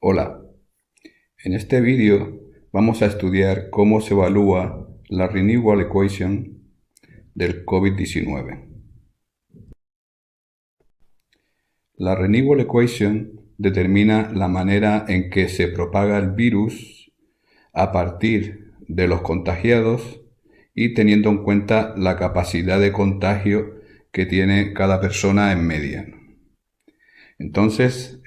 Hola, en este vídeo vamos a estudiar cómo se evalúa la Renewal Equation del COVID-19. La Renewal Equation determina la manera en que se propaga el virus a partir de los contagiados y teniendo en cuenta la capacidad de contagio que tiene cada persona en media. Entonces,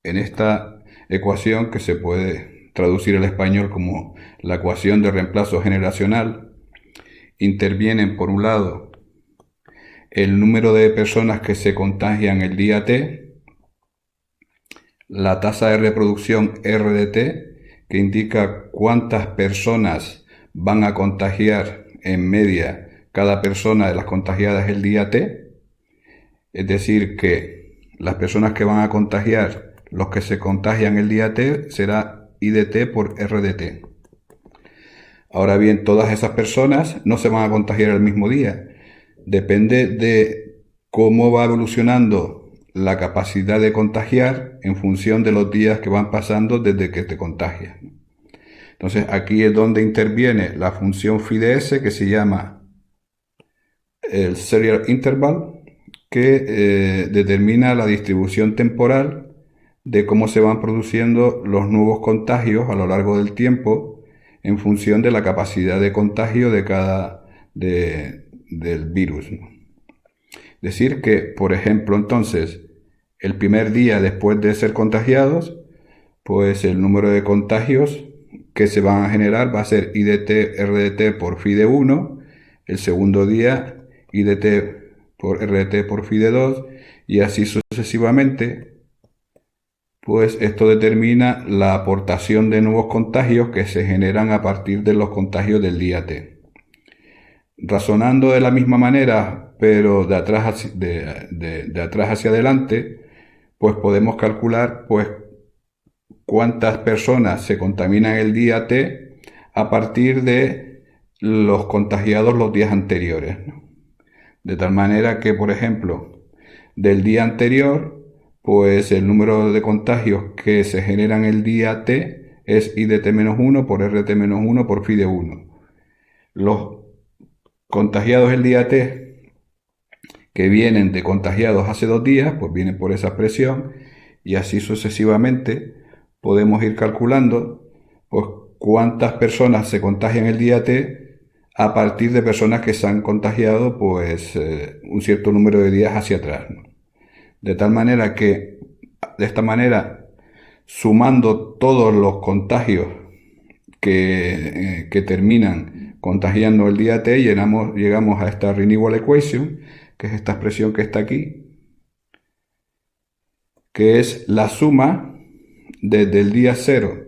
en esta ecuación, que se puede traducir al español como la ecuación de reemplazo generacional, intervienen por un lado el número de personas que se contagian el día T, la tasa de reproducción R de T, que indica cuántas personas van a contagiar en media cada persona de las contagiadas el día T, es decir, que las personas que van a contagiar, los que se contagian el día T, será I de T por R de T. Ahora bien, todas esas personas no se van a contagiar el mismo día. Depende de cómo va evolucionando la capacidad de contagiar en función de los días que van pasando desde que te contagias. Entonces aquí es donde interviene la función phi de s, que se llama el serial interval, que determina la distribución temporal de cómo se van produciendo los nuevos contagios a lo largo del tiempo en función de la capacidad de contagio de del virus. Decir que, por ejemplo, entonces, el primer día después de ser contagiados, pues el número de contagios que se van a generar va a ser I de t, R de t por phi de 1, el segundo día I de t por R de t por phi de 2, y así sucesivamente. Pues esto determina la aportación de nuevos contagios que se generan a partir de los contagios del día T. Razonando de la misma manera, pero de atrás hacia adelante, pues podemos calcular pues cuántas personas se contaminan el día T a partir de los contagiados los días anteriores, ¿no? De tal manera que, por ejemplo, del día anterior, pues el número de contagios que se generan el día T es I de T-1 por R de T-1 por phi de 1. Los contagiados el día T que vienen de contagiados hace 2 días, pues vienen por esa expresión, y así sucesivamente podemos ir calculando pues cuántas personas se contagian el día T a partir de personas que se han contagiado pues un cierto número de días hacia atrás, ¿no? De tal manera que, de esta manera, sumando todos los contagios que terminan contagiando el día T, llegamos a esta Renewal Equation, que es esta expresión que está aquí, que es la suma desde el día 0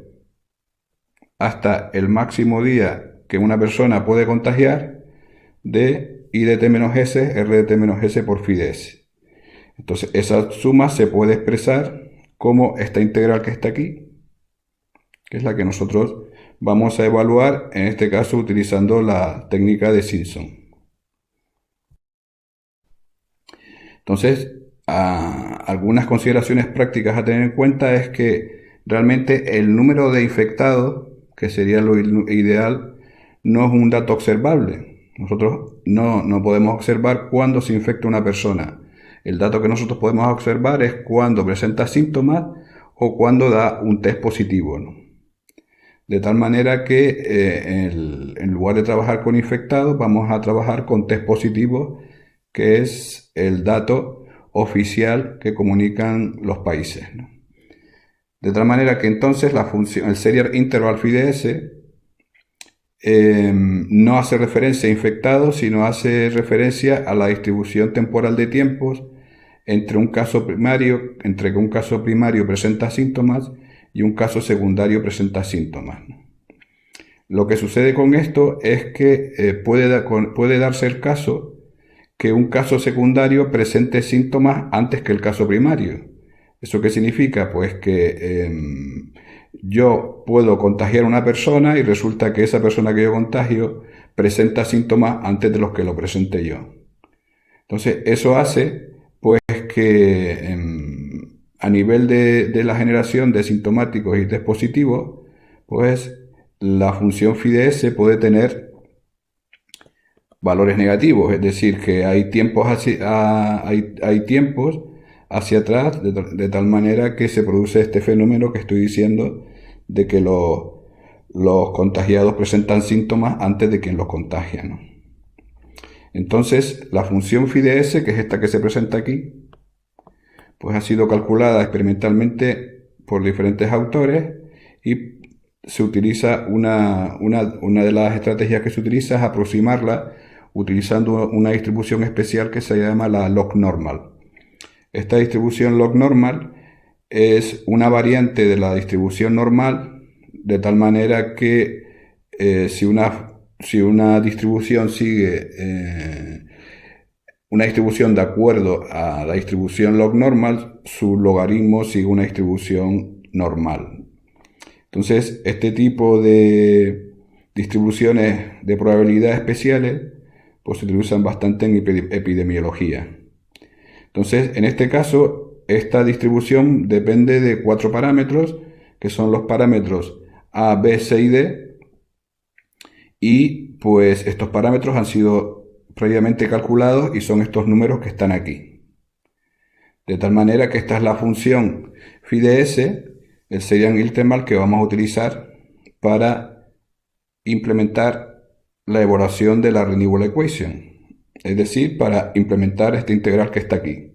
hasta el máximo día que una persona puede contagiar de I de t menos s, R de t menos s por phi de s. Entonces esa suma se puede expresar como esta integral que está aquí, que es la que nosotros vamos a evaluar, en este caso utilizando la técnica de Simpson. Entonces, algunas consideraciones prácticas a tener en cuenta es que realmente el número de infectados, que sería lo ideal, no es un dato observable. Nosotros no podemos observar cuándo se infecta una persona. El dato que nosotros podemos observar es cuando presenta síntomas o cuando da un test positivo, ¿no? De tal manera que en lugar de trabajar con infectados, vamos a trabajar con test positivos, que es el dato oficial que comunican los países, ¿no? De tal manera que entonces la función, el serial interval phi de s, no hace referencia a infectados, sino hace referencia a la distribución temporal de tiempos entre que un caso primario presenta síntomas y un caso secundario presenta síntomas. Lo que sucede con esto es que puede darse el caso que un caso secundario presente síntomas antes que el caso primario. ¿Eso qué significa? Pues que yo puedo contagiar a una persona y resulta que esa persona que yo contagio presenta síntomas antes de los que lo presente yo. Entonces, eso hace pues que a nivel de la generación de sintomáticos y test positivos, pues la función FIDES puede tener valores negativos, es decir, que hay tiempos hay tiempos hacia atrás, de tal manera que se produce este fenómeno que estoy diciendo, de que los contagiados presentan síntomas antes de quien los contagia, ¿no? Entonces, la función FIDES, que es esta que se presenta aquí, pues ha sido calculada experimentalmente por diferentes autores y se utiliza una de las estrategias que se utiliza es aproximarla utilizando una distribución especial que se llama la log normal. Esta distribución log normal es una variante de la distribución normal, de tal manera que si una distribución sigue una distribución de acuerdo a la distribución log normal, su logaritmo sigue una distribución normal. Entonces, este tipo de distribuciones de probabilidad especiales pues se utilizan bastante en epidemiología. Entonces, en este caso, esta distribución depende de 4 parámetros, que son los parámetros A, B, C y D, y pues estos parámetros han sido previamente calculados y son estos números que están aquí. De tal manera que esta es la función FIDES, el Serian-Iltermal que vamos a utilizar para implementar la evaluación de la Renewable Equation, es decir, para implementar esta integral que está aquí.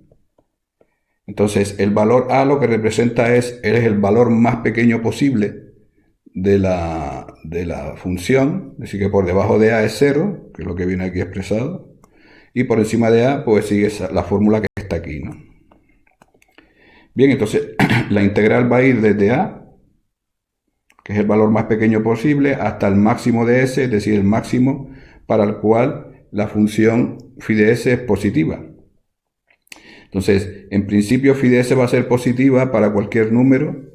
Entonces, el valor A lo que representa es el valor más pequeño posible de la función, es decir, que por debajo de A es 0, que es lo que viene aquí expresado, y por encima de A, pues sigue la fórmula que está aquí, ¿no? Bien, entonces la integral va a ir desde A, que es el valor más pequeño posible, hasta el máximo de S, es decir, el máximo para el cual la función FIDES es positiva. Entonces, en principio FIDES va a ser positiva para cualquier número.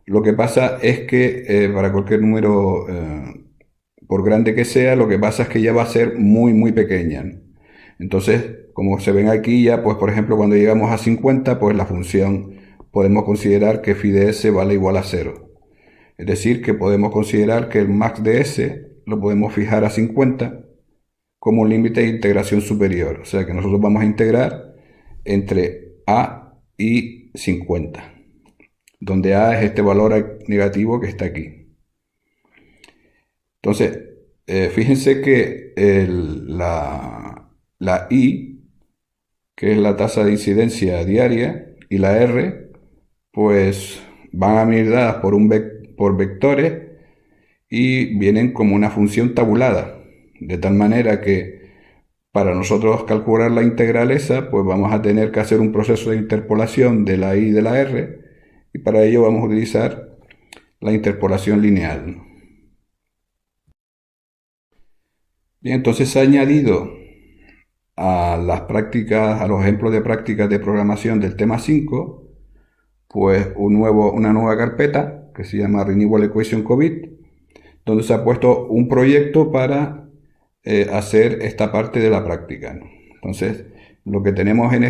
Lo que pasa es que para cualquier número, por grande que sea, lo que pasa es que ya va a ser muy, muy pequeña, ¿no? Entonces, como se ven aquí ya, pues por ejemplo, cuando llegamos a 50, pues la función podemos considerar que FIDES vale igual a 0. Es decir, que podemos considerar que el max de S lo podemos fijar a 50 como un límite de integración superior. O sea que nosotros vamos a integrar entre A y 50, donde A es este valor negativo que está aquí. Entonces, fíjense que la I, que es la tasa de incidencia diaria, y la R, pues van a venir dadas por vectores y vienen como una función tabulada, de tal manera que para nosotros calcular la integral esa, pues vamos a tener que hacer un proceso de interpolación de la I y de la R, y para ello vamos a utilizar la interpolación lineal. Bien, entonces se ha añadido a las prácticas, a los ejemplos de prácticas de programación del tema 5, pues una nueva carpeta que se llama Renewable Equation COVID, donde se ha puesto un proyecto para hacer esta parte de la práctica, ¿no? Entonces, lo que tenemos en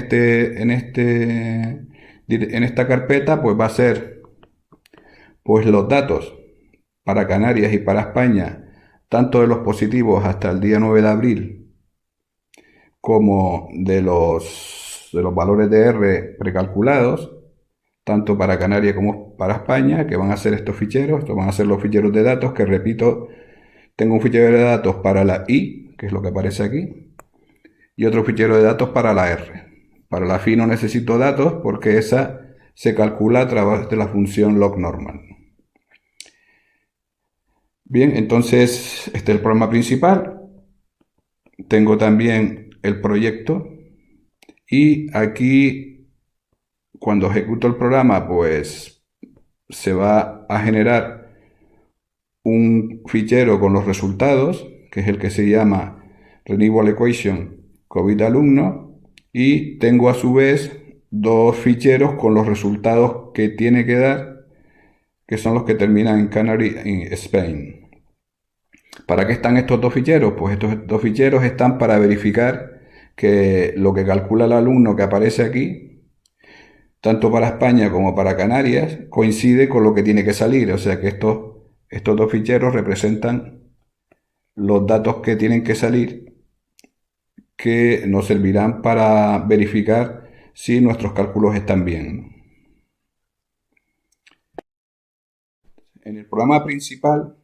esta carpeta, pues va a ser pues los datos para Canarias y para España, tanto de los positivos hasta el día 9 de abril, como de los valores de R precalculados, tanto para Canarias como para España, que van a ser estos ficheros. Estos van a ser los ficheros de datos que, repito, tengo un fichero de datos para la I, que es lo que aparece aquí, y otro fichero de datos para la R. Para la FI no necesito datos porque esa se calcula a través de la función log normal. Bien, entonces este es el programa principal. Tengo también el proyecto y aquí cuando ejecuto el programa pues se va a generar un fichero con los resultados, que es el que se llama Renewable Equation COVID alumno, y tengo a su vez dos ficheros con los resultados que tiene que dar, que son los que terminan en Canary en Spain. ¿Para qué están estos dos ficheros? Pues estos dos ficheros están para verificar que lo que calcula el alumno que aparece aquí tanto para España como para Canarias, coincide con lo que tiene que salir. O sea que estos dos ficheros representan los datos que tienen que salir, que nos servirán para verificar si nuestros cálculos están bien. En el programa principal,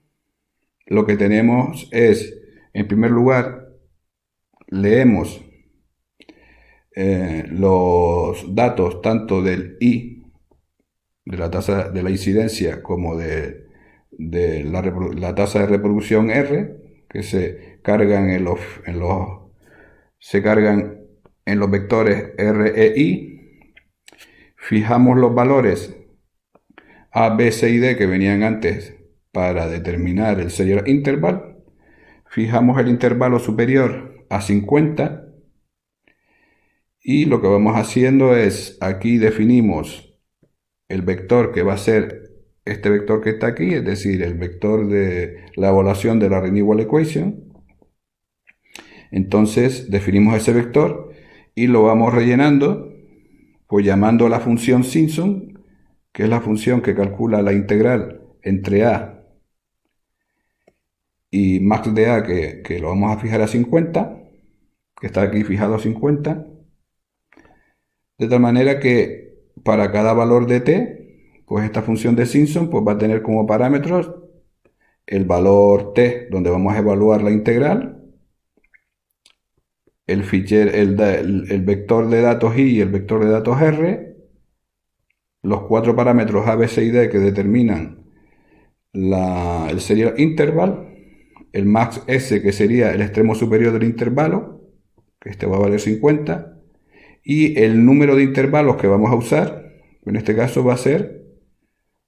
lo que tenemos es, en primer lugar, leemos los datos tanto del I, de la tasa de la incidencia, como de la tasa de reproducción R, que se cargan se cargan en los vectores R e I. Fijamos los valores A, B, C y D que venían antes para determinar el serial interval. Fijamos el intervalo superior a 50 y lo que vamos haciendo es, aquí definimos el vector que va a ser este vector que está aquí, es decir, el vector de la evaluación de la renewal equation. Entonces definimos ese vector y lo vamos rellenando, pues llamando a la función Simpson, que es la función que calcula la integral entre A y max de A, que lo vamos a fijar a 50, que está aquí fijado a 50, de tal manera que para cada valor de t, pues esta función de Simpson pues va a tener como parámetros el valor t, donde vamos a evaluar la integral, el vector de datos i y el vector de datos r, los cuatro parámetros a, b, c y d que determinan el serial interval, el max s, que sería el extremo superior del intervalo, que este va a valer 50, y el número de intervalos que vamos a usar, en este caso va a ser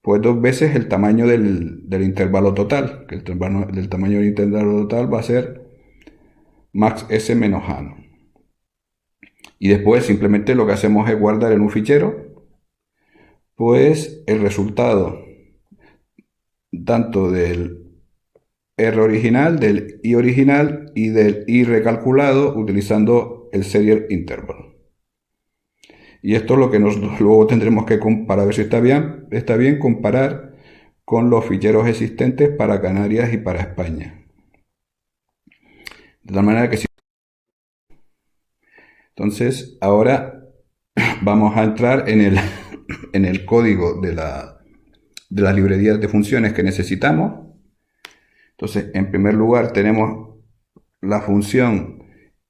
pues 2 veces el tamaño del intervalo total, que el tamaño del intervalo total va a ser max s menos a, ¿no? Y después simplemente lo que hacemos es guardar en un fichero pues el resultado tanto del R original, del I original y del I recalculado utilizando el serial interval. Y esto es lo que luego tendremos que, para ver si está bien, comparar con los ficheros existentes para Canarias y para España. De tal manera que si... Entonces, ahora vamos a entrar en el código de las librerías de funciones que necesitamos. Entonces, en primer lugar tenemos la función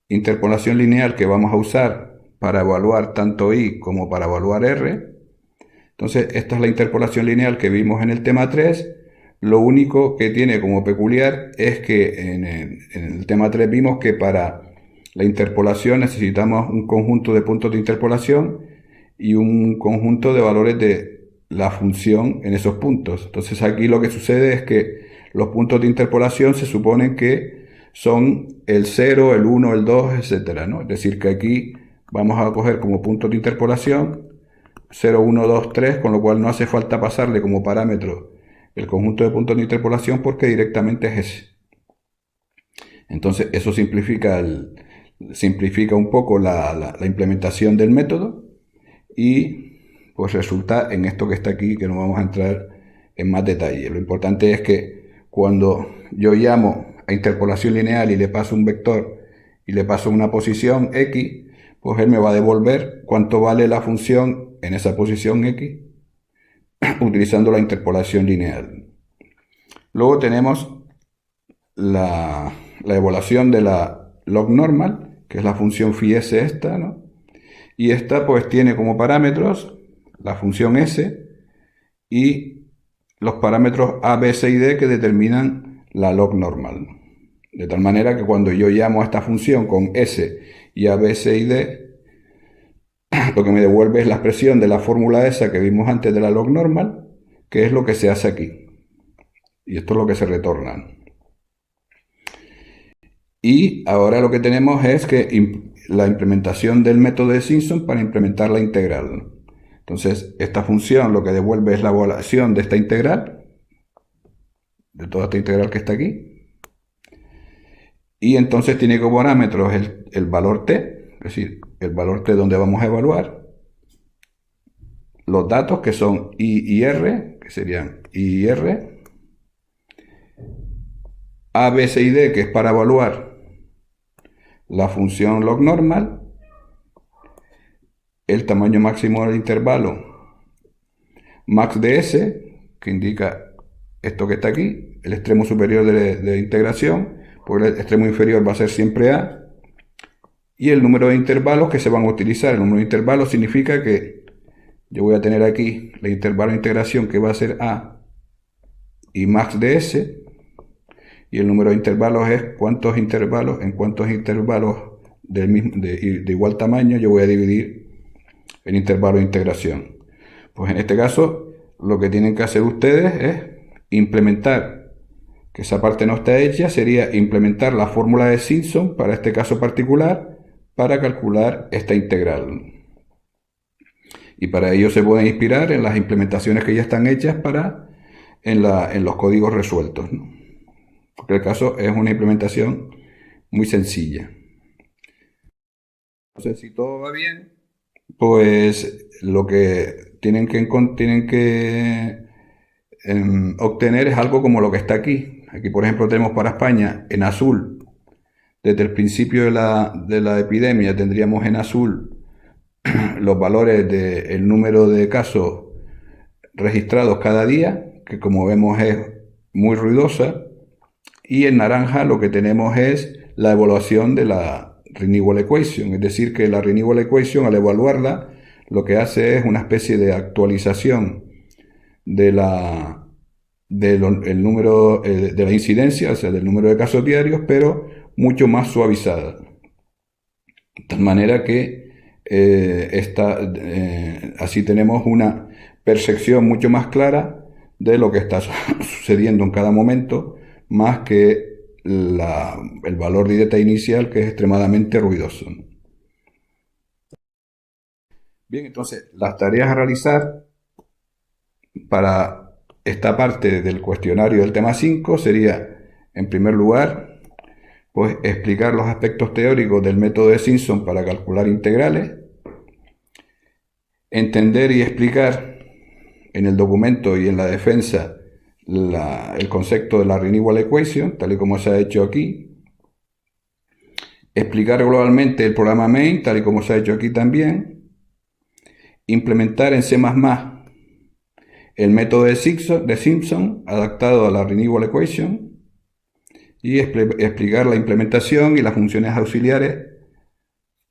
interpolación lineal que vamos a usar para evaluar tanto I como para evaluar R. Entonces, esta es la interpolación lineal que vimos en el tema 3. Lo único que tiene como peculiar es que en el tema 3 vimos que para la interpolación necesitamos un conjunto de puntos de interpolación y un conjunto de valores de la función en esos puntos. Entonces aquí lo que sucede es que los puntos de interpolación se suponen que son el 0, el 1, el 2, etcétera, ¿no? Es decir, que aquí vamos a coger como puntos de interpolación 0, 1, 2, 3, con lo cual no hace falta pasarle como parámetro el conjunto de puntos de interpolación porque directamente es ese. Entonces eso simplifica un poco la implementación del método y pues resulta en esto que está aquí, que no vamos a entrar en más detalle. Lo importante es que cuando yo llamo a interpolación lineal y le paso un vector y le paso una posición x, pues él me va a devolver cuánto vale la función en esa posición x utilizando la interpolación lineal. Luego tenemos la evaluación de la log normal, que es la función phi s esta, ¿no? Y esta pues tiene como parámetros la función s y los parámetros a, b, c y d que determinan la log normal. De tal manera que cuando yo llamo a esta función con s y a, b, c y d, lo que me devuelve es la expresión de la fórmula esa que vimos antes de la log normal, que es lo que se hace aquí. Y esto es lo que se retorna. Y ahora lo que tenemos es que la implementación del método de Simpson para implementar la integral. Entonces, esta función lo que devuelve es la evaluación de esta integral, de toda esta integral que está aquí. Y entonces tiene como parámetros el valor t, es decir, el valor t donde vamos a evaluar. los datos que son I y R, que serían I y R, A, B, C y D, que es para evaluar la función log normal, el tamaño máximo del intervalo max de S, que indica esto que está aquí, el extremo superior de integración, porque el extremo inferior va a ser siempre A, y el número de intervalos que se van a utilizar. El número de intervalos significa que yo voy a tener aquí el intervalo de integración que va a ser A y max de S, y el número de intervalos es en cuántos intervalos de igual tamaño yo voy a dividir el intervalo de integración. Pues en este caso lo que tienen que hacer ustedes es implementar, que esa parte no está hecha, sería implementar la fórmula de Simpson para este caso particular para calcular esta integral. Y para ello se pueden inspirar en las implementaciones que ya están hechas en los códigos resueltos, ¿no? Porque el caso es una implementación muy sencilla. Entonces, si todo va bien, pues lo que tienen que obtener es algo como lo que está aquí. Aquí, por ejemplo, tenemos para España en azul. Desde el principio de la epidemia tendríamos en azul los valores del número de casos registrados cada día, que como vemos es muy ruidosa, y en naranja lo que tenemos es la evaluación de la renewal equation, es decir, que la renewal equation al evaluarla lo que hace es una especie de actualización del número de la incidencia, o sea, del número de casos diarios, pero mucho más suavizada. De tal manera que así tenemos una percepción mucho más clara de lo que está sucediendo en cada momento, más que el valor de data inicial, que es extremadamente ruidoso. Bien, entonces las tareas a realizar para esta parte del cuestionario del tema 5 sería, en primer lugar, pues explicar los aspectos teóricos del método de Simpson para calcular integrales, entender y explicar en el documento y en la defensa el concepto de la renewal equation, tal y como se ha hecho aquí, explicar globalmente el programa main, tal y como se ha hecho aquí también, implementar en C++ el método de Simpson adaptado a la renewal equation y explicar la implementación y las funciones auxiliares,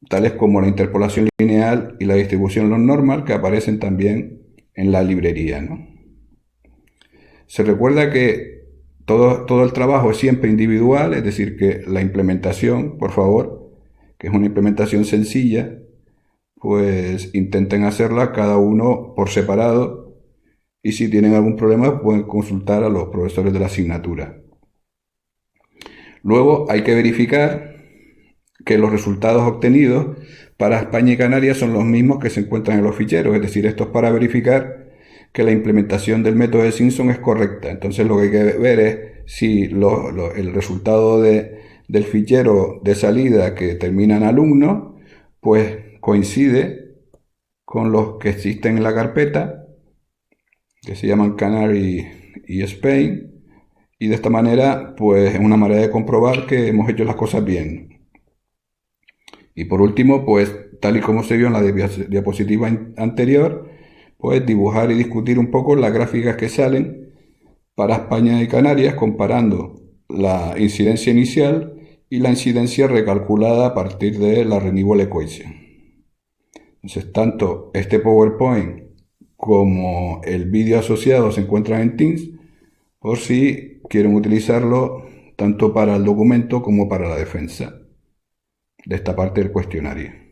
tales como la interpolación lineal y la distribución log normal, que aparecen también en la librería, ¿no? Se recuerda que todo el trabajo es siempre individual, es decir, que la implementación, por favor, que es una implementación sencilla, pues intenten hacerla cada uno por separado, y si tienen algún problema pueden consultar a los profesores de la asignatura. Luego hay que verificar que los resultados obtenidos para España y Canarias son los mismos que se encuentran en los ficheros, es decir, esto es para verificar que la implementación del método de Simpson es correcta. Entonces lo que hay que ver es si el resultado del fichero de salida que termina en alumno, pues coincide con los que existen en la carpeta, que se llaman Canary y Spain, y de esta manera, pues es una manera de comprobar que hemos hecho las cosas bien. Y por último, pues tal y como se vio en la diapositiva anterior, pues dibujar y discutir un poco las gráficas que salen para España y Canarias, comparando la incidencia inicial y la incidencia recalculada a partir de la renewal equation. Entonces, tanto este PowerPoint como el vídeo asociado se encuentran en Teams, por si quieren utilizarlo tanto para el documento como para la defensa de esta parte del cuestionario.